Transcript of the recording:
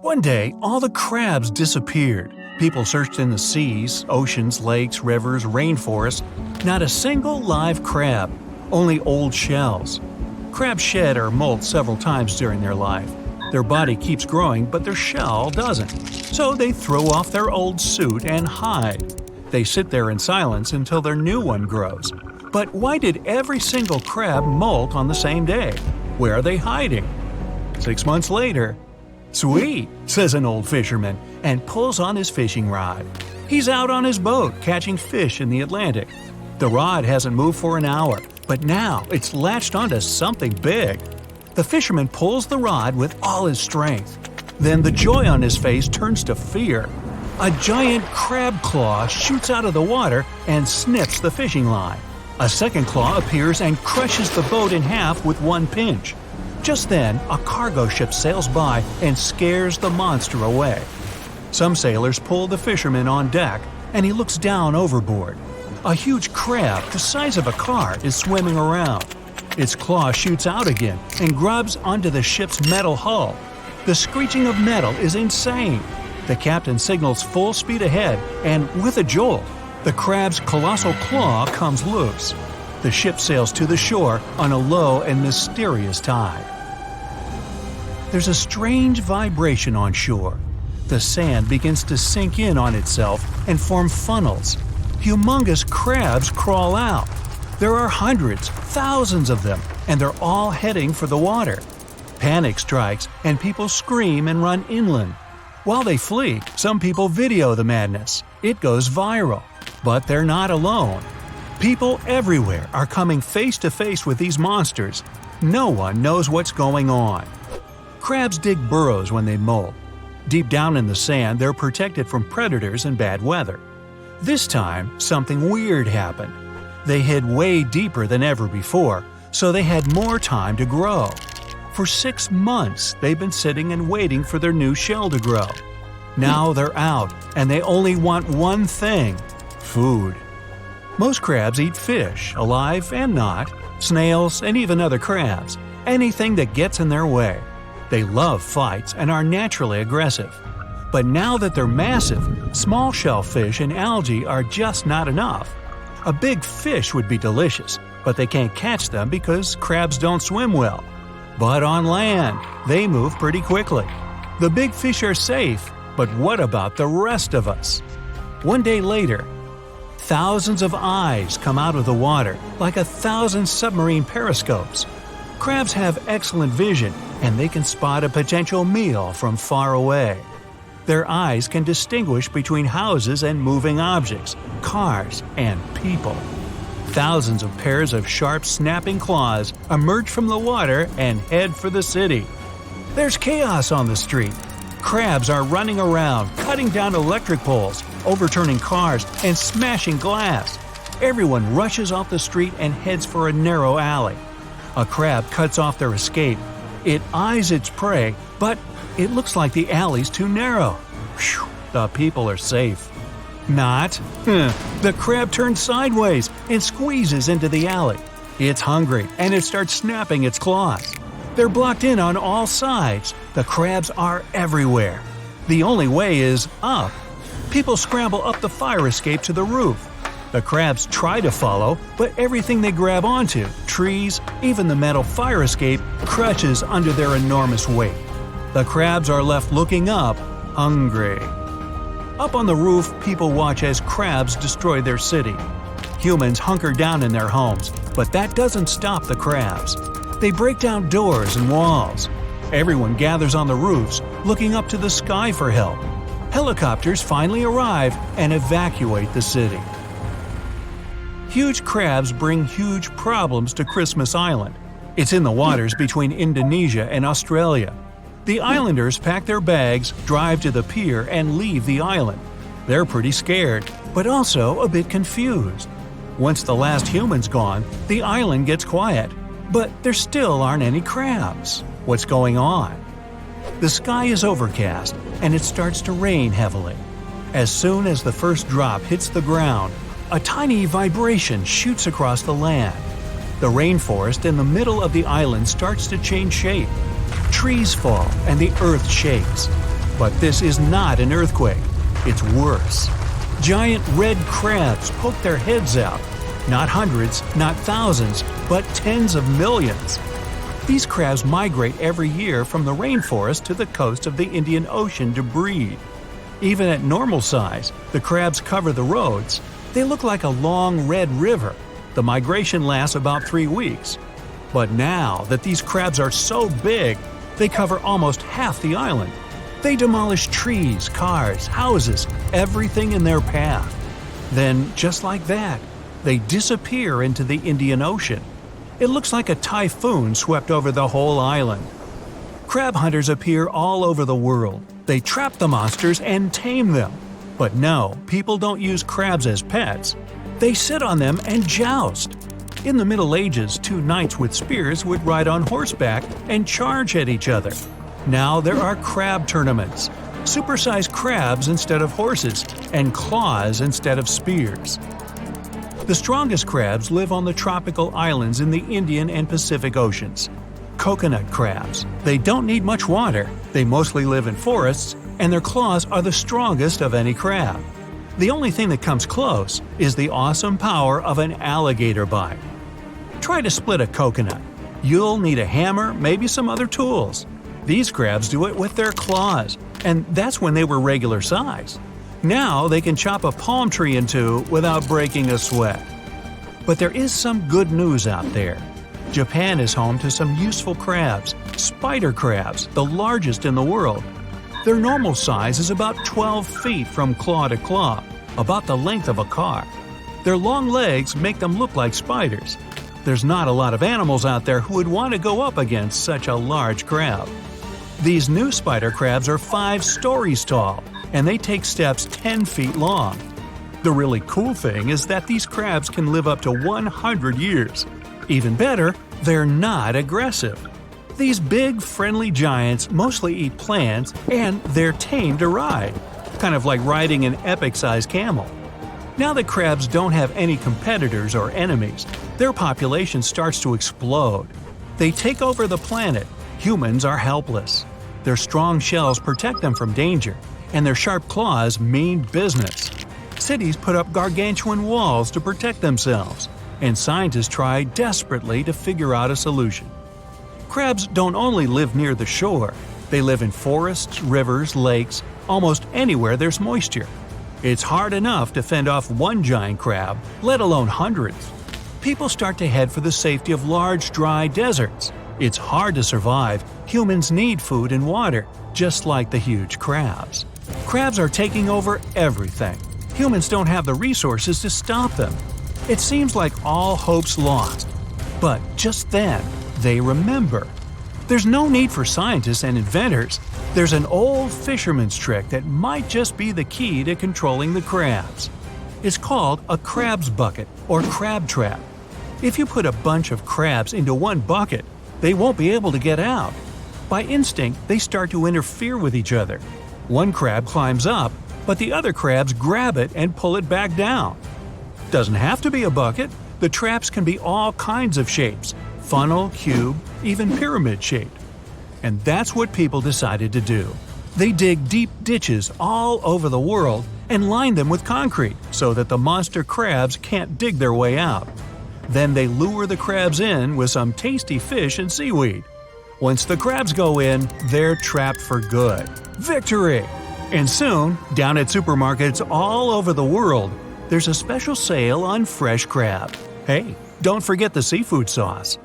One day, all the crabs disappeared. People searched in the seas, oceans, lakes, rivers, rainforests. Not a single live crab, only old shells. Crabs shed or molt several times during their life. Their body keeps growing, but their shell doesn't. So they throw off their old suit and hide. They sit there in silence until their new one grows. But why did every single crab molt on the same day? Where are they hiding? 6 months later, "Sweet," says an old fisherman, and pulls on his fishing rod. He's out on his boat catching fish in the Atlantic. The rod hasn't moved for an hour, but now it's latched onto something big. The fisherman pulls the rod with all his strength. Then the joy on his face turns to fear. A giant crab claw shoots out of the water and snips the fishing line. A second claw appears and crushes the boat in half with one pinch. Just then, a cargo ship sails by and scares the monster away. Some sailors pull the fisherman on deck, and he looks down overboard. A huge crab the size of a car is swimming around. Its claw shoots out again and grabs onto the ship's metal hull. The screeching of metal is insane. The captain signals full speed ahead, and with a jolt, the crab's colossal claw comes loose. The ship sails to the shore on a low and mysterious tide. There's a strange vibration on shore. The sand begins to sink in on itself and form funnels. Humongous crabs crawl out. There are hundreds, thousands of them, and they're all heading for the water. Panic strikes, and people scream and run inland. While they flee, some people video the madness. It goes viral. But they're not alone. People everywhere are coming face to face with these monsters. No one knows what's going on. Crabs dig burrows when they molt. Deep down in the sand, they're protected from predators and bad weather. This time, something weird happened. They hid way deeper than ever before, so they had more time to grow. For 6 months, they've been sitting and waiting for their new shell to grow. Now they're out, and they only want one thing: food. Most crabs eat fish, alive and not, snails, and even other crabs, anything that gets in their way. They love fights and are naturally aggressive. But now that they're massive, small shellfish and algae are just not enough. A big fish would be delicious, but they can't catch them because crabs don't swim well. But on land, they move pretty quickly. The big fish are safe, but what about the rest of us? One day later, thousands of eyes come out of the water, like 1,000 submarine periscopes. Crabs have excellent vision, and they can spot a potential meal from far away. Their eyes can distinguish between houses and moving objects, cars, and people. Thousands of pairs of sharp, snapping claws emerge from the water and head for the city. There's chaos on the street. Crabs are running around, cutting down electric poles, overturning cars, and smashing glass. Everyone rushes off the street and heads for a narrow alley. A crab cuts off their escape. It eyes its prey, but it looks like the alley's too narrow. Phew, the people are safe. Not. The crab turns sideways and squeezes into the alley. It's hungry, and it starts snapping its claws. They're blocked in on all sides. The crabs are everywhere. The only way is up. People scramble up the fire escape to the roof. The crabs try to follow, but everything they grab onto, trees, even the metal fire escape, crushes under their enormous weight. The crabs are left looking up, hungry. Up on the roof, people watch as crabs destroy their city. Humans hunker down in their homes, but that doesn't stop the crabs. They break down doors and walls. Everyone gathers on the roofs, looking up to the sky for help. Helicopters finally arrive and evacuate the city. Huge crabs bring huge problems to Christmas Island. It's in the waters between Indonesia and Australia. The islanders pack their bags, drive to the pier, and leave the island. They're pretty scared, but also a bit confused. Once the last human's gone, the island gets quiet. But there still aren't any crabs. What's going on? The sky is overcast, and it starts to rain heavily. As soon as the first drop hits the ground, a tiny vibration shoots across the land. The rainforest in the middle of the island starts to change shape. Trees fall and the earth shakes. But this is not an earthquake. It's worse. Giant red crabs poke their heads out. Not hundreds, not thousands, but tens of millions. These crabs migrate every year from the rainforest to the coast of the Indian Ocean to breed. Even at normal size, the crabs cover the roads. They look like a long red river. The migration lasts about 3 weeks. But now that these crabs are so big, they cover almost half the island. They demolish trees, cars, houses, everything in their path. Then, just like that, they disappear into the Indian Ocean. It looks like a typhoon swept over the whole island. Crab hunters appear all over the world. They trap the monsters and tame them. But no, people don't use crabs as pets. They sit on them and joust. In the Middle Ages, 2 knights with spears would ride on horseback and charge at each other. Now there are crab tournaments. Supersized crabs instead of horses, and claws instead of spears. The strongest crabs live on the tropical islands in the Indian and Pacific Oceans. Coconut crabs. They don't need much water, they mostly live in forests, and their claws are the strongest of any crab. The only thing that comes close is the awesome power of an alligator bite. Try to split a coconut. You'll need a hammer, maybe some other tools. These crabs do it with their claws, and that's when they were regular size. Now they can chop a palm tree in two without breaking a sweat. But there is some good news out there. Japan is home to some useful crabs, spider crabs, the largest in the world. Their normal size is about 12 feet from claw to claw, about the length of a car. Their long legs make them look like spiders. There's not a lot of animals out there who would want to go up against such a large crab. These new spider crabs are 5 stories tall, and they take steps 10 feet long. The really cool thing is that these crabs can live up to 100 years. Even better, they're not aggressive. These big, friendly giants mostly eat plants, and they're tame to ride, kind of like riding an epic-sized camel. Now that crabs don't have any competitors or enemies, their population starts to explode. They take over the planet. Humans are helpless. Their strong shells protect them from danger, and their sharp claws mean business. Cities put up gargantuan walls to protect themselves, and scientists try desperately to figure out a solution. Crabs don't only live near the shore, they live in forests, rivers, lakes, almost anywhere there's moisture. It's hard enough to fend off one giant crab, let alone hundreds. People start to head for the safety of large, dry deserts. It's hard to survive. Humans need food and water, just like the huge crabs. Crabs are taking over everything. Humans don't have the resources to stop them. It seems like all hope's lost. But just then, they remember. There's no need for scientists and inventors. There's an old fisherman's trick that might just be the key to controlling the crabs. It's called a crab's bucket or crab trap. If you put a bunch of crabs into one bucket, they won't be able to get out. By instinct, they start to interfere with each other. One crab climbs up, but the other crabs grab it and pull it back down. Doesn't have to be a bucket. The traps can be all kinds of shapes: funnel, cube, even pyramid-shaped. And that's what people decided to do. They dig deep ditches all over the world and line them with concrete so that the monster crabs can't dig their way out. Then they lure the crabs in with some tasty fish and seaweed. Once the crabs go in, they're trapped for good. Victory! And soon, down at supermarkets all over the world, there's a special sale on fresh crab. Hey, don't forget the seafood sauce.